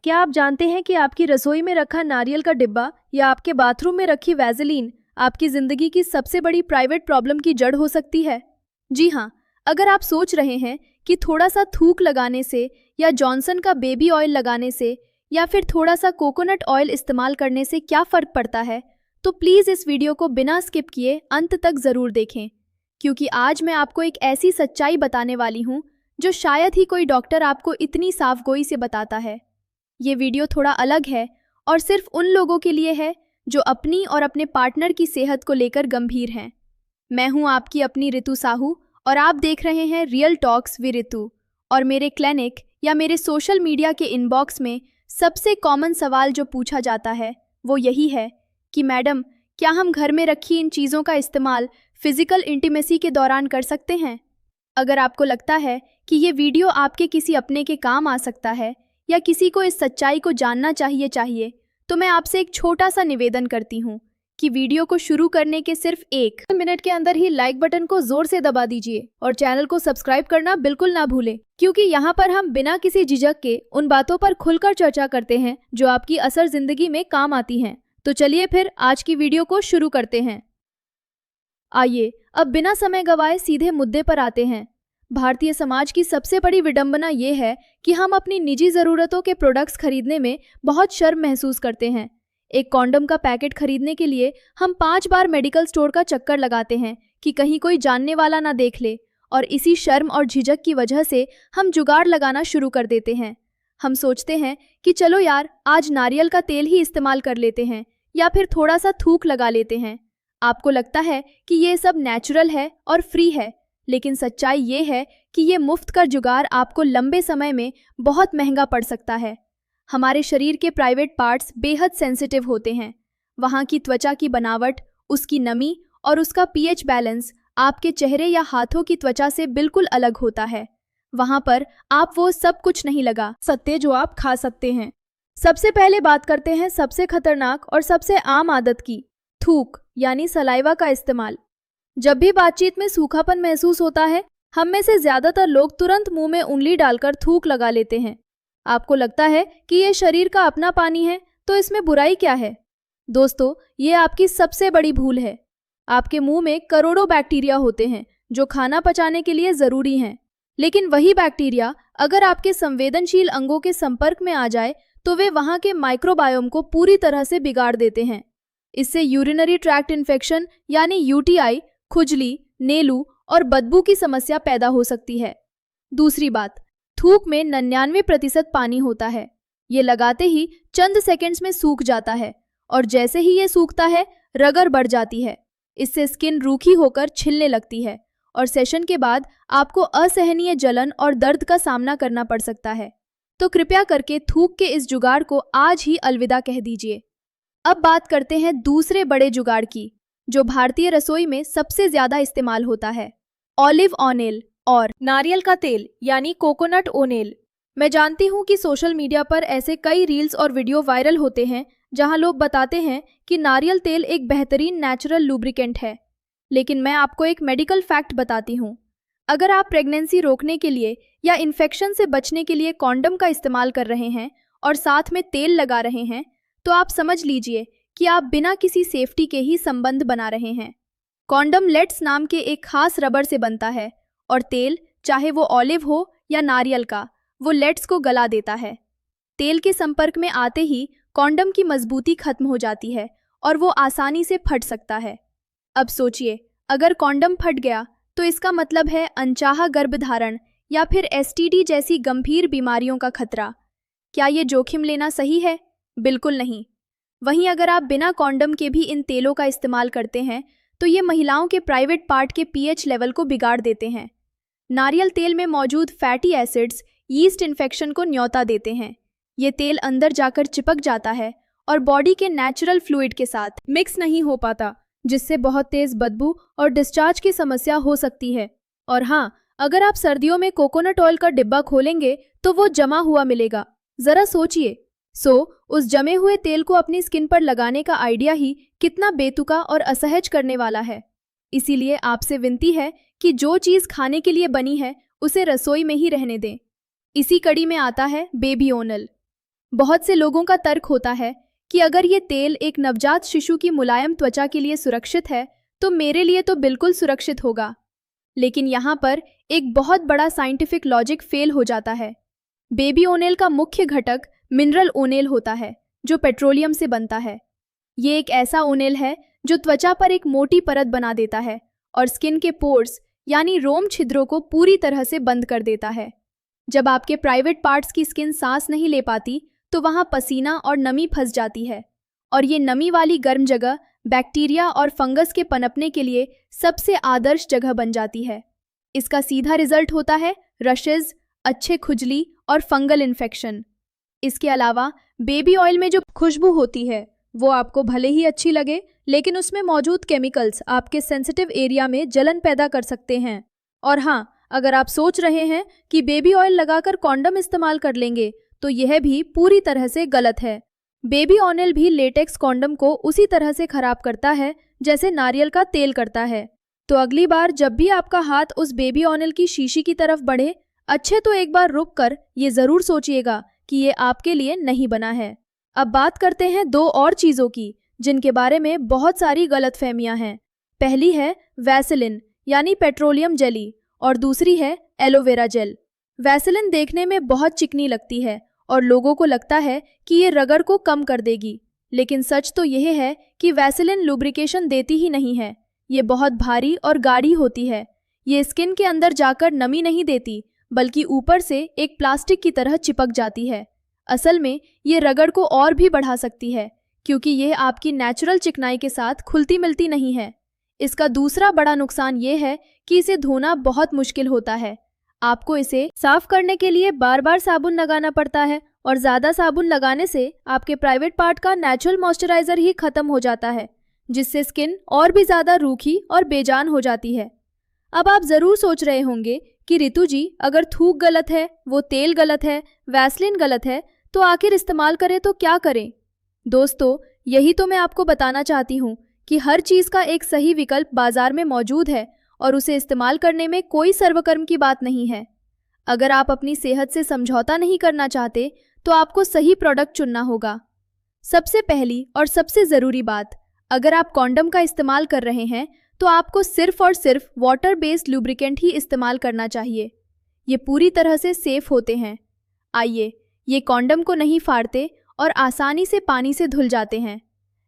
क्या आप जानते हैं कि आपकी रसोई में रखा नारियल का डिब्बा या आपके बाथरूम में रखी वैसलीन आपकी जिंदगी की सबसे बड़ी प्राइवेट प्रॉब्लम की जड़ हो सकती है? जी हाँ, अगर आप सोच रहे हैं कि थोड़ा सा थूक लगाने से या जॉनसन का बेबी ऑयल लगाने से या फिर थोड़ा सा कोकोनट ऑयल इस्तेमाल करने से क्या फ़र्क पड़ता है, तो प्लीज़ इस वीडियो को बिना स्किप किए अंत तक ज़रूर देखें, क्योंकि आज मैं आपको एक ऐसी सच्चाई बताने वाली हूँ जो शायद ही कोई डॉक्टर आपको इतनी साफगोई से बताता है। ये वीडियो थोड़ा अलग है और सिर्फ उन लोगों के लिए है जो अपनी और अपने पार्टनर की सेहत को लेकर गंभीर हैं। मैं हूं आपकी अपनी ऋतु साहू और आप देख रहे हैं रियल टॉक्स विद ऋतु। और मेरे क्लिनिक या मेरे सोशल मीडिया के इनबॉक्स में सबसे कॉमन सवाल जो पूछा जाता है वो यही है कि मैडम, क्या हम घर में रखी इन चीज़ों का इस्तेमाल फिजिकल इंटीमेसी के दौरान कर सकते हैं? अगर आपको लगता है कि ये वीडियो आपके किसी अपने के काम आ सकता है या किसी को इस सच्चाई को जानना चाहिए, तो मैं आपसे एक छोटा सा निवेदन करती हूँ कि वीडियो को शुरू करने के सिर्फ 1 मिनट के अंदर ही लाइक बटन को जोर से दबा दीजिए और चैनल को सब्सक्राइब करना बिल्कुल ना भूलें, क्योंकि यहाँ पर हम बिना किसी झिझक के उन बातों पर खुलकर चर्चा करते हैं जो आपकी असल जिंदगी में काम आती हैं। तो चलिए फिर आज की वीडियो को शुरू करते हैं। आइए अब बिना समय गवाए सीधे मुद्दे पर आते हैं। भारतीय समाज की सबसे बड़ी विडंबना ये है कि हम अपनी निजी ज़रूरतों के प्रोडक्ट्स खरीदने में बहुत शर्म महसूस करते हैं। एक कॉन्डम का पैकेट खरीदने के लिए हम 5 बार मेडिकल स्टोर का चक्कर लगाते हैं कि कहीं कोई जानने वाला ना देख ले, और इसी शर्म और झिझक की वजह से हम जुगाड़ लगाना शुरू कर देते हैं। हम सोचते हैं कि चलो यार, आज नारियल का तेल ही इस्तेमाल कर लेते हैं या फिर थोड़ा सा थूक लगा लेते हैं। आपको लगता है कि ये सब नेचुरल है और फ्री है, लेकिन सच्चाई ये है कि ये मुफ्त का जुगाड़ आपको लंबे समय में बहुत महंगा पड़ सकता है। हमारे शरीर के प्राइवेट पार्ट्स बेहद सेंसिटिव होते हैं। वहाँ की त्वचा की बनावट, उसकी नमी और उसका पीएच बैलेंस आपके चेहरे या हाथों की त्वचा से बिल्कुल अलग होता है। वहाँ पर आप वो सब कुछ नहीं लगा सकते जो आप खा सकते हैं। सबसे पहले बात करते हैं सबसे खतरनाक और सबसे आम आदत की, थूक यानी सलाइवा का इस्तेमाल। जब भी बातचीत में सूखापन महसूस होता है, हम में से ज्यादातर लोग तुरंत मुंह में उंगली डालकर थूक लगा लेते हैं। आपको लगता है कि ये शरीर का अपना पानी है, तो इसमें बुराई क्या है? दोस्तों, ये आपकी सबसे बड़ी भूल है। आपके मुंह में करोड़ों बैक्टीरिया होते हैं जो खाना पचाने के लिए जरूरी हैं, लेकिन वही बैक्टीरिया अगर आपके संवेदनशील अंगों के संपर्क में आ जाए तो वे वहां के माइक्रोबायोम को पूरी तरह से बिगाड़ देते हैं। इससे यूरिनरी ट्रैक्ट इन्फेक्शन यानी यूटीआई, खुजली, नेलू और बदबू की समस्या पैदा हो सकती है। दूसरी बात, थूक में 99% पानी होता है। ये लगाते ही चंद सेकंड्स में सूख जाता है और जैसे ही ये सूखता है, रगड़ बढ़ जाती है। इससे स्किन रूखी होकर छिलने लगती है और सेशन के बाद आपको असहनीय जलन और दर्द का सामना करना पड़ सकता है। तो कृपया करके थूक के इस जुगाड़ को आज ही अलविदा कह दीजिए। अब बात करते हैं दूसरे बड़े जुगाड़ की, जो भारतीय रसोई में सबसे ज्यादा इस्तेमाल होता है, ऑलिव ऑनेल और नारियल का तेल यानी कोकोनट ओनेल। मैं जानती हूँ कि सोशल मीडिया पर ऐसे कई रील्स और वीडियो वायरल होते हैं जहाँ लोग बताते हैं कि नारियल तेल एक बेहतरीन नेचुरल लुब्रिकेंट है, लेकिन मैं आपको एक मेडिकल फैक्ट बताती हूँ। अगर आप प्रेगनेंसी रोकने के लिए या इन्फेक्शन से बचने के लिए कॉन्डम का इस्तेमाल कर रहे हैं और साथ में तेल लगा रहे हैं, तो आप समझ लीजिए कि आप बिना किसी सेफ्टी के ही संबंध बना रहे हैं। कॉन्डम लेट्स नाम के एक खास रबर से बनता है और तेल, चाहे वो ऑलिव हो या नारियल का, वो लेट्स को गला देता है। तेल के संपर्क में आते ही कॉन्डम की मजबूती खत्म हो जाती है और वो आसानी से फट सकता है। अब सोचिए, अगर कॉन्डम फट गया तो इसका मतलब है अनचाहा गर्भधारण या फिर एसटीडी जैसी गंभीर बीमारियों का खतरा। क्या ये जोखिम लेना सही है? बिल्कुल नहीं। वहीं अगर आप बिना कॉन्डम के भी इन तेलों का इस्तेमाल करते हैं तो ये महिलाओं के प्राइवेट पार्ट के पीएच लेवल को बिगाड़ देते हैं। नारियल तेल में मौजूद फैटी एसिड्स यीस्ट इन्फेक्शन को न्योता देते हैं। ये तेल अंदर जाकर चिपक जाता है और बॉडी के नेचुरल फ्लूइड के साथ मिक्स नहीं हो पाता, जिससे बहुत तेज बदबू और डिस्चार्ज की समस्या हो सकती है। और हाँ, अगर आप सर्दियों में कोकोनट ऑयल का डिब्बा खोलेंगे तो वो जमा हुआ मिलेगा। जरा सोचिए। उस जमे हुए तेल को अपनी स्किन पर लगाने का आइडिया ही कितना बेतुका और असहज करने वाला है। इसीलिए आपसे विनती है कि जो चीज़ खाने के लिए बनी है उसे रसोई में ही रहने दें। इसी कड़ी में आता है बेबी ओनल। बहुत से लोगों का तर्क होता है कि अगर ये तेल एक नवजात शिशु की मुलायम त्वचा के लिए सुरक्षित है तो मेरे लिए तो बिल्कुल सुरक्षित होगा। लेकिन यहाँ पर एक बहुत बड़ा साइंटिफिक लॉजिक फेल हो जाता है। बेबी ओनेल का मुख्य घटक मिनरल ओनेल होता है जो पेट्रोलियम से बनता है। ये एक ऐसा ओनेल है जो त्वचा पर एक मोटी परत बना देता है और स्किन के पोर्स यानी रोम छिद्रों को पूरी तरह से बंद कर देता है। जब आपके प्राइवेट पार्ट्स की स्किन सांस नहीं ले पाती तो वहाँ पसीना और नमी फंस जाती है और ये नमी वाली गर्म जगह बैक्टीरिया और फंगस के पनपने के लिए सबसे आदर्श जगह बन जाती है। इसका सीधा रिजल्ट होता है रशेज, अच्छे खुजली और फंगल इन्फेक्शन। इसके अलावा बेबी ऑयल में जो खुशबू होती है वो आपको भले ही अच्छी लगे, लेकिन उसमें मौजूद केमिकल्स आपके सेंसिटिव एरिया में जलन पैदा कर सकते हैं। और हाँ, अगर आप सोच रहे हैं कि बेबी ऑयल लगाकर कॉन्डम इस्तेमाल कर लेंगे तो यह भी पूरी तरह से गलत है। बेबी ऑयल भी लेटेक्स कॉन्डम को उसी तरह से खराब करता है जैसे नारियल का तेल करता है। तो अगली बार जब भी आपका हाथ उस बेबी ऑयल की शीशी की तरफ बढ़े, अच्छे तो एक बार रुक कर ये ज़रूर सोचिएगा कि ये आपके लिए नहीं बना है। अब बात करते हैं दो और चीज़ों की जिनके बारे में बहुत सारी गलतफहमियां हैं। पहली है वैसलिन यानी पेट्रोलियम जेली और दूसरी है एलोवेरा जेल। वैसलिन देखने में बहुत चिकनी लगती है और लोगों को लगता है कि ये रगड़ को कम कर देगी, लेकिन सच तो यह है कि वैसलिन लुब्रिकेशन देती ही नहीं है। ये बहुत भारी और गाढ़ी होती है। ये स्किन के अंदर जाकर नमी नहीं देती बल्कि ऊपर से एक प्लास्टिक की तरह चिपक जाती है। असल में ये रगड़ को और भी बढ़ा सकती है क्योंकि यह आपकी नेचुरल चिकनाई के साथ खुलती मिलती नहीं है। इसका दूसरा बड़ा नुकसान ये है कि इसे धोना बहुत मुश्किल होता है। आपको इसे साफ करने के लिए बार बार साबुन लगाना पड़ता है और ज़्यादा साबुन लगाने से आपके प्राइवेट पार्ट का नेचुरल मॉइस्चराइज़र ही खत्म हो जाता है, जिससे स्किन और भी ज़्यादा रूखी और बेजान हो जाती है। अब आप ज़रूर सोच रहे होंगे कि रितु जी, अगर थूक गलत है, वो तेल गलत है, वैसलीन गलत है, तो आखिर इस्तेमाल करें तो क्या करें? दोस्तों, यही तो मैं आपको बताना चाहती हूँ कि हर चीज़ का एक सही विकल्प बाजार में मौजूद है और उसे इस्तेमाल करने में कोई सर्वकर्म की बात नहीं है। अगर आप अपनी सेहत से समझौता नहीं करना चाहते तो आपको सही प्रोडक्ट चुनना होगा। सबसे पहली और सबसे ज़रूरी बात, अगर आप कॉन्डम का इस्तेमाल कर रहे हैं तो आपको सिर्फ और सिर्फ वाटर बेस्ड लुब्रिकेंट ही इस्तेमाल करना चाहिए। ये पूरी तरह से सेफ होते हैं। आइए, ये कॉन्डम को नहीं फाड़ते और आसानी से पानी से धुल जाते हैं।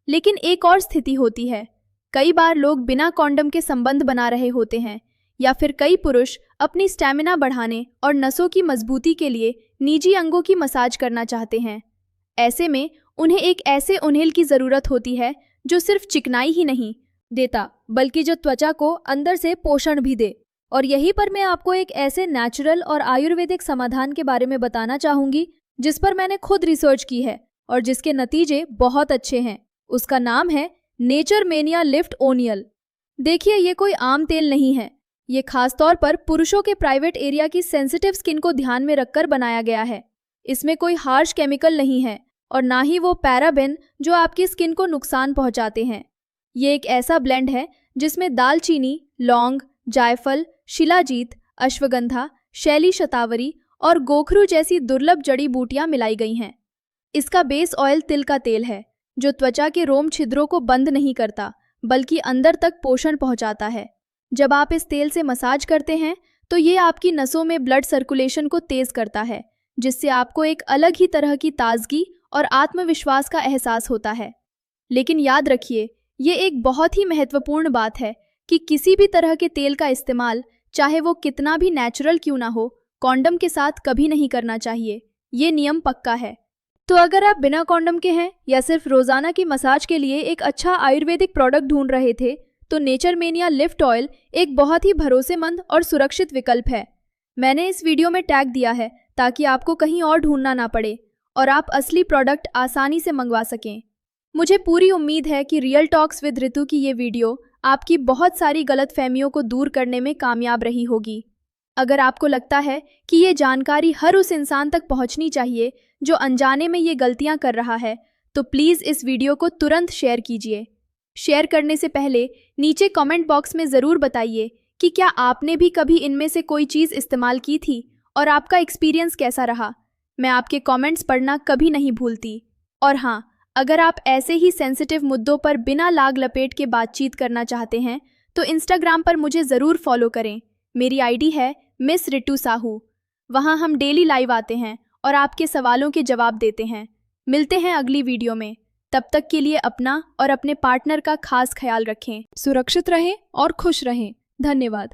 लेकिन एक और स्थिति होती है। कई बार लोग बिना कॉन्डम के संबंध बना रहे होते हैं या फिर कई पुरुष अपनी स्टैमिना बढ़ाने और नसों की मजबूती के लिए निजी अंगों की मसाज करना चाहते हैं। ऐसे में उन्हें एक ऐसे ओनेल की ज़रूरत होती है जो सिर्फ चिकनाई ही नहीं देता बल्कि जो त्वचा को अंदर से पोषण भी दे। और यहीं पर मैं आपको एक ऐसे नेचुरल और आयुर्वेदिक समाधान के बारे में बताना चाहूँगी जिस पर मैंने खुद रिसर्च की है और जिसके नतीजे बहुत अच्छे हैं। उसका नाम है नेचरमेनिया लिफ्ट ओनियल। देखिए, ये कोई आम तेल नहीं है। ये खास तौर पर पुरुषों के प्राइवेट एरिया की सेंसिटिव स्किन को ध्यान में रखकर बनाया गया है। इसमें कोई हार्श केमिकल नहीं है और ना ही वो पैराबेन जो आपकी स्किन को नुकसान पहुंचाते हैं। ये एक ऐसा ब्लेंड है जिसमें दालचीनी, लौंग, जायफल, शिलाजीत, अश्वगंधा, शैली शतावरी और गोखरू जैसी दुर्लभ जड़ी बूटियां मिलाई गई हैं। इसका बेस ऑयल तिल का तेल है जो त्वचा के रोम छिद्रों को बंद नहीं करता बल्कि अंदर तक पोषण पहुंचाता है। जब आप इस तेल से मसाज करते हैं तो ये आपकी नसों में ब्लड सर्कुलेशन को तेज करता है, जिससे आपको एक अलग ही तरह की ताजगी और आत्मविश्वास का एहसास होता है। लेकिन याद रखिए, ये एक बहुत ही महत्वपूर्ण बात है कि किसी भी तरह के तेल का इस्तेमाल, चाहे वो कितना भी नेचुरल क्यों ना हो, कॉन्डम के साथ कभी नहीं करना चाहिए। ये नियम पक्का है। तो अगर आप बिना कॉन्डम के हैं या सिर्फ रोजाना की मसाज के लिए एक अच्छा आयुर्वेदिक प्रोडक्ट ढूंढ रहे थे तो नेचरमेनिया लिफ्ट ऑयल एक बहुत ही भरोसेमंद और सुरक्षित विकल्प है। मैंने इस वीडियो में टैग दिया है ताकि आपको कहीं और ढूंढना ना पड़े और आप असली प्रोडक्ट आसानी से मंगवा सकें। मुझे पूरी उम्मीद है कि रियल टॉक्स विद रितु की ये वीडियो आपकी बहुत सारी गलतफहमियों को दूर करने में कामयाब रही होगी। अगर आपको लगता है कि ये जानकारी हर उस इंसान तक पहुंचनी चाहिए जो अनजाने में ये गलतियां कर रहा है, तो प्लीज़ इस वीडियो को तुरंत शेयर कीजिए। शेयर करने से पहले नीचे कमेंट बॉक्स में ज़रूर बताइए कि क्या आपने भी कभी इनमें से कोई चीज़ इस्तेमाल की थी और आपका एक्सपीरियंस कैसा रहा। मैं आपके कमेंट्स पढ़ना कभी नहीं भूलती। और हाँ, अगर आप ऐसे ही सेंसिटिव मुद्दों पर बिना लाग लपेट के बातचीत करना चाहते हैं तो इंस्टाग्राम पर मुझे ज़रूर फॉलो करें। मेरी आईडी है मिस रितु साहू। वहाँ हम डेली लाइव आते हैं और आपके सवालों के जवाब देते हैं। मिलते हैं अगली वीडियो में। तब तक के लिए अपना और अपने पार्टनर का खास ख्याल रखें। सुरक्षित रहें और खुश रहें। धन्यवाद।